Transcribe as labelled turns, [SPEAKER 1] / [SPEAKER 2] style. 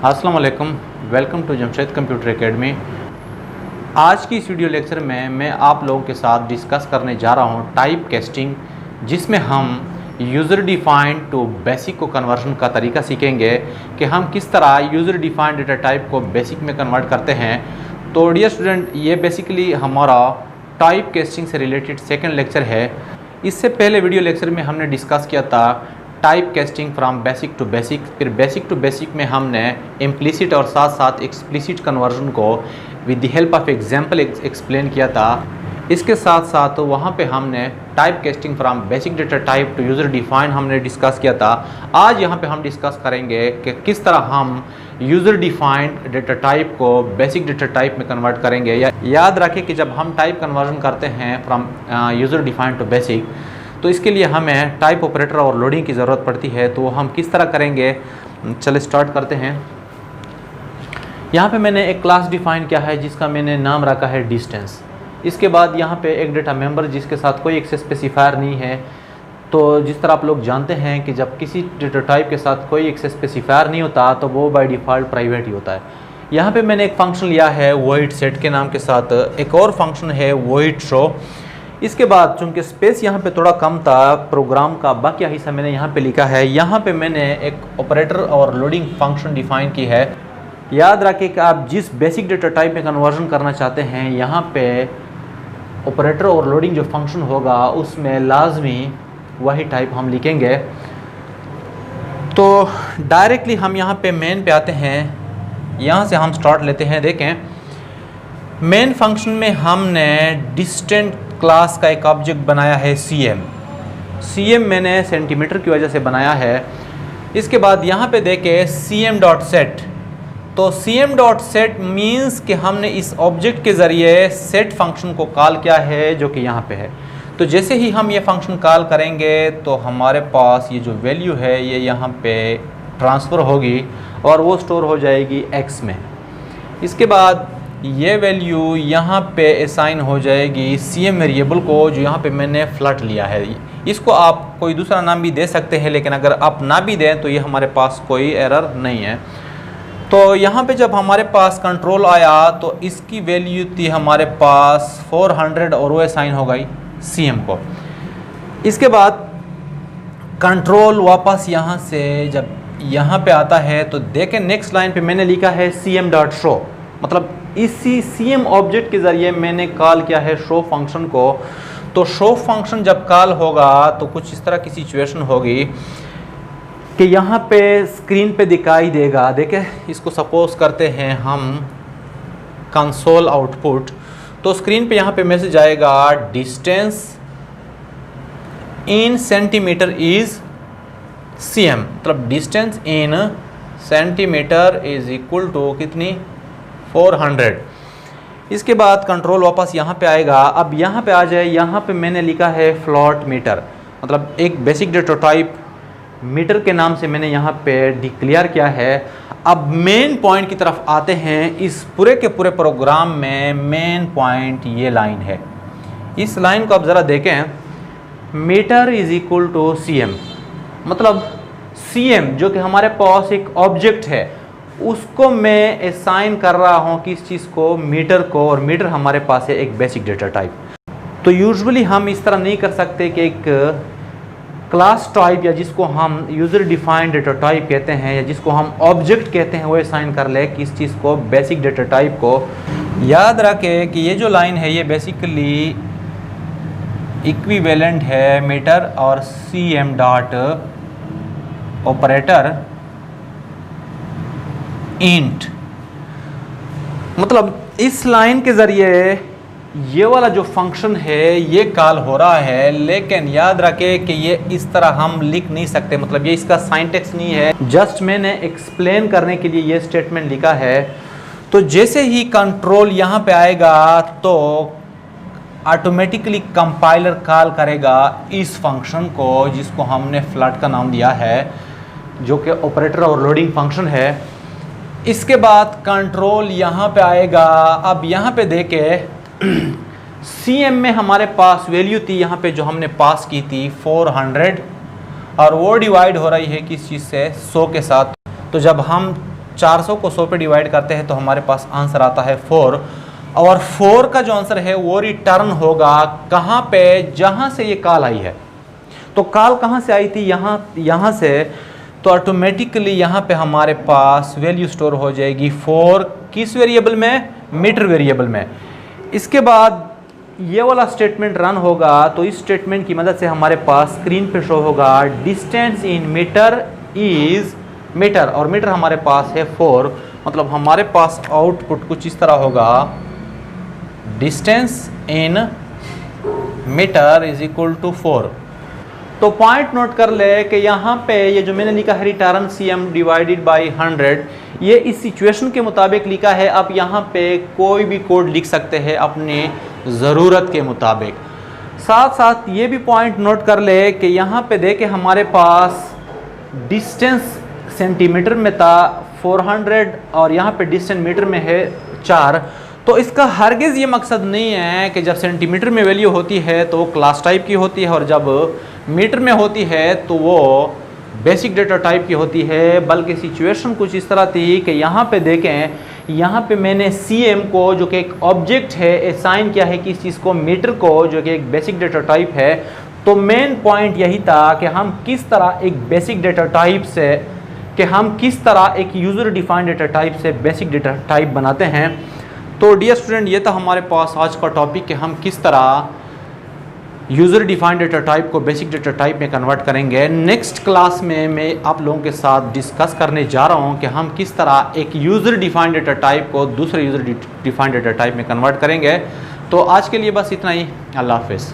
[SPEAKER 1] अस्सलाम वालेकुम, welcome to Jamshed computer academy. आज की इस वीडियो लेक्चर में मैं आप लोगों के साथ डिस्कस करने जा रहा हूं टाइप कास्टिंग, जिसमें हम यूज़र डिफाइंड टू बेसिक को कन्वर्जन का तरीका सीखेंगे कि हम किस तरह यूज़र डिफाइंड डेटा टाइप को बेसिक में कन्वर्ट करते हैं। तो डियर स्टूडेंट, ये बेसिकली हमारा टाइप कास्टिंग से रिलेटेड सेकेंड लेक्चर है। इससे पहले वीडियो लेक्चर में हमने डिस्कस किया था type casting from basic to basic, फिर बेसिक टू बेसिक में हमने इम्प्लिसिट और साथ साथ एक्सप्लिसिट कन्वर्जन को with the help of example explain किया था। इसके साथ साथ वहाँ पे हमने type casting from basic data type to user define हमने डिस्कस किया था। आज यहाँ पे हम डिस्कस करेंगे कि किस तरह हम यूज़र डिफाइंड डेटा टाइप को बेसिक डेटा टाइप में कन्वर्ट करेंगे। याद रखें कि जब हम टाइप कन्वर्जन करते हैं from user defined to basic, तो इसके लिए हमें टाइप ऑपरेटर और लोडिंग की ज़रूरत पड़ती है। तो हम किस तरह करेंगे, चलिए स्टार्ट करते हैं। यहाँ पे मैंने एक क्लास डिफाइन किया है जिसका मैंने नाम रखा है डिस्टेंस। इसके बाद यहाँ पे एक डेटा मेंबर जिसके साथ कोई एक्सेस स्पेसिफायर नहीं है। तो जिस तरह आप लोग जानते हैं कि जब किसी डेटा टाइप के साथ कोई एक्सेस स्पेसिफायर नहीं होता तो वो बाय डिफ़ॉल्ट प्राइवेट ही होता है। यहाँ पे मैंने एक फंक्शन लिया है वॉइड सेट के नाम के साथ, एक और फंक्शन है वॉइड शो। इसके बाद चूँकि स्पेस यहाँ पे थोड़ा कम था प्रोग्राम का, बाकी हिस्सा मैंने यहाँ पे लिखा है। यहाँ पे मैंने एक ऑपरेटर और लोडिंग फंक्शन डिफाइन की है। याद रखें कि आप जिस बेसिक डेटा टाइप में कन्वर्जन करना चाहते हैं, यहाँ पे ऑपरेटर और लोडिंग जो फंक्शन होगा उसमें लाजमी वही टाइप हम लिखेंगे। तो डायरेक्टली हम यहाँ पे मेन पे आते हैं, यहाँ से हम स्टार्ट लेते हैं। देखें, मेन फंक्शन में हमने डिस्टेंट क्लास का एक ऑब्जेक्ट बनाया है cm मैंने सेंटीमीटर की वजह से बनाया है। इसके बाद यहाँ पे देखें cm.set, तो cm.set मीन्स कि हमने इस ऑब्जेक्ट के ज़रिए सेट फंक्शन को कॉल किया है जो कि यहाँ पे है। तो जैसे ही हम ये फंक्शन कॉल करेंगे तो हमारे पास ये जो वैल्यू है ये यहाँ पे ट्रांसफ़र होगी और वो स्टोर हो जाएगी x में। इसके बाद ये वैल्यू यहाँ पे असाइन हो जाएगी cm वेरिएबल को, जो यहाँ पे मैंने फ्लट लिया है। इसको आप कोई दूसरा नाम भी दे सकते हैं, लेकिन अगर आप ना भी दें तो ये हमारे पास कोई एरर नहीं है। तो यहाँ पे जब हमारे पास कंट्रोल आया तो इसकी वैल्यू थी हमारे पास 400 और वो असाइन हो गई cm को। इसके बाद कंट्रोल वापस यहाँ से जब यहाँ पे आता है तो देखें नेक्स्ट लाइन पे मैंने लिखा है cm.show, मतलब इसी cm ऑब्जेक्ट के ज़रिए मैंने कॉल किया है शो फंक्शन को। तो शो फंक्शन जब कॉल होगा तो कुछ इस तरह की सिचुएशन होगी कि यहाँ पे स्क्रीन पे दिखाई देगा। देखें, इसको सपोज करते हैं हम कंसोल आउटपुट, तो स्क्रीन पे यहाँ पे मैसेज आएगा distance in centimeter is cm, मतलब distance in centimeter is equal to कितनी 400। इसके बाद कंट्रोल वापस यहाँ पे आएगा। अब यहाँ पे आ जाए, यहाँ पे मैंने लिखा है फ्लोट मीटर, मतलब एक बेसिक डेटा टाइप मीटर के नाम से मैंने यहाँ पे डिक्लेयर किया है। अब मेन पॉइंट की तरफ आते हैं। इस पूरे के पूरे प्रोग्राम में मेन पॉइंट ये लाइन है। इस लाइन को आप ज़रा देखें, meter is equal to cm, मतलब cm जो कि हमारे पास एक ऑब्जेक्ट है उसको मैं असाइन कर रहा हूँ किस चीज़ को, मीटर को, और मीटर हमारे पास है एक बेसिक डेटा टाइप। तो यूजुअली हम इस तरह नहीं कर सकते कि एक क्लास टाइप या जिसको हम यूज़र डिफाइंड डेटा टाइप कहते हैं या जिसको हम ऑब्जेक्ट कहते हैं वो असाइन कर ले किस चीज़ को, बेसिक डेटा टाइप को। याद रखें कि ये जो लाइन है ये बेसिकली इक्विवेलेंट है मीटर और cm डॉट ऑपरेटर इंट, मतलब इस लाइन के ज़रिए ये वाला जो फंक्शन है ये कॉल हो रहा है। लेकिन याद रखें कि ये इस तरह हम लिख नहीं सकते, मतलब ये इसका सिंटैक्स नहीं है, जस्ट मैंने एक्सप्लेन करने के लिए ये स्टेटमेंट लिखा है। तो जैसे ही कंट्रोल यहाँ पे आएगा तो ऑटोमेटिकली कंपाइलर कॉल करेगा इस फंक्शन को जिसको हमने फ्लट का नाम दिया है, जो कि ऑपरेटर और लोडिंग फंक्शन है। इसके बाद कंट्रोल यहाँ पे आएगा। अब यहाँ पे देखें cm में हमारे पास वैल्यू थी यहाँ पे जो हमने पास की थी 400, और वो डिवाइड हो रही है किस चीज़ से, 100 के साथ। तो जब हम 400 को 100 पे डिवाइड करते हैं तो हमारे पास आंसर आता है 4, और 4 का जो आंसर है वो रिटर्न होगा कहाँ पे, जहाँ से ये कॉल आई है। तो कॉल कहाँ से आई थी, यहाँ से, तो ऑटोमेटिकली यहाँ पे हमारे पास वैल्यू स्टोर हो जाएगी 4 किस वेरिएबल में, मीटर वेरिएबल में। इसके बाद ये वाला स्टेटमेंट रन होगा, तो इस स्टेटमेंट की मदद से हमारे पास स्क्रीन पे शो होगा distance in meter is meter, और मीटर हमारे पास है 4, मतलब हमारे पास आउटपुट कुछ इस तरह होगा, distance in meter is equal to 4। तो पॉइंट नोट कर ले कि यहाँ पे ये जो मैंने लिखा है रिटर्न cm डिवाइडेड बाई 100, ये इस सिचुएशन के मुताबिक लिखा है। आप यहाँ पे कोई भी कोड लिख सकते हैं अपने ज़रूरत के मुताबिक। साथ साथ ये भी पॉइंट नोट कर ले कि यहाँ पे देखे हमारे पास डिस्टेंस सेंटीमीटर में था 400 और यहाँ पे डिस्टेंस मीटर में है 4। तो इसका हरगिज़ ये मकसद नहीं है कि जब सेंटीमीटर में वैल्यू होती है तो वो क्लास टाइप की होती है और जब मीटर में होती है तो वो बेसिक डेटा टाइप की होती है, बल्कि सिचुएशन कुछ इस तरह थी कि यहाँ पे देखें, यहाँ पे मैंने cm को जो कि एक ऑब्जेक्ट है असाइन किया है किस चीज़ को, मीटर को, जो कि एक बेसिक डेटा टाइप है। तो मेन पॉइंट यही था कि हम किस तरह एक बेसिक डेटा टाइप से, कि हम किस तरह एक यूज़र डिफाइंड डेटा टाइप से बेसिक डेटा टाइप बनाते हैं। तो डियर स्टूडेंट, ये था हमारे पास आज का टॉपिक कि हम किस तरह यूज़र डिफाइंड डेटा टाइप को बेसिक डेटा टाइप में कन्वर्ट करेंगे। नेक्स्ट क्लास में मैं आप लोगों के साथ डिस्कस करने जा रहा हूं कि हम किस तरह एक यूज़र डिफाइंड डेटा टाइप को दूसरे यूज़र डिफाइंड डेटा टाइप में कन्वर्ट करेंगे। तो आज के लिए बस इतना ही। अल्लाह हाफ़िज़।